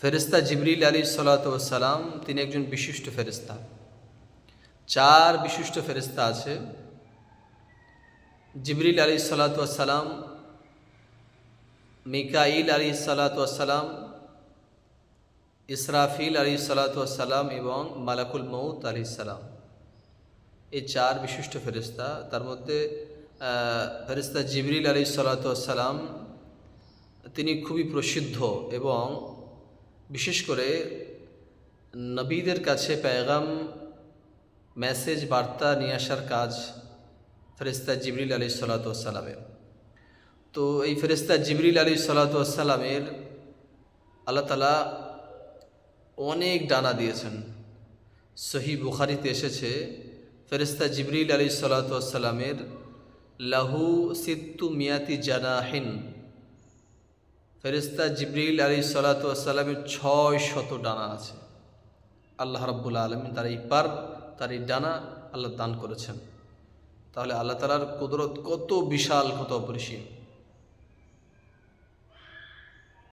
ফেরেশতা জিবরিল আলাইহিসসালাতু ওয়াসসালাম তিনি একজন বিশিষ্ট ফেরেশতা। 4 বিশিষ্ট ফেরেশতা আছে। জিবরিল আলাইহিসসালাতু ওয়াসসালাম, মিকাইল আলাইহিসসালাতু ওয়াসসালাম, ইসরাফিল আলাইহিসসালাতু ওয়াসসালাম এবং মালাকুল মউত আলাইহিসসালাম। এই 4 বিশিষ্ট ফেরেশতা। তার মধ্যে ফেরেশতা জিবরিল আলাইহিসসালাতু ওয়াসসালাম তিনি খুবই প্রসিদ্ধ এবং বিশেষ করে নবীদের কাছে পেগাম মেসেজ বার্তা নিয়ে আসার কাজ ফেরেশতা জিবরিল আলাইহিসসালাতু ওয়াসসালামের। তো এই ফেরেশতা জিবরিল আলাইহিসসালাতু ওয়াসসালামের আল্লাহ তাআলা অনেক ডানা দিয়েছেন। সহিহ বুখারীতে এসেছে ফেরেশতা জিবরিল আলাইহিসসালাতু ওয়াসসালামের লাহু সিত্তু মিয়াতি জানাহিন, ফেরেশতা জিবরিল আলাইহিসসালাতু ওয়াসসালামের 600 ডানা আছে। আল্লাহ রাব্বুল আলামিন তার এই ডানা আল্লাহ দান করেছেন। তাহলে আল্লাহ তাআলার কুদরত কত বিশাল, কত অপরিসীম।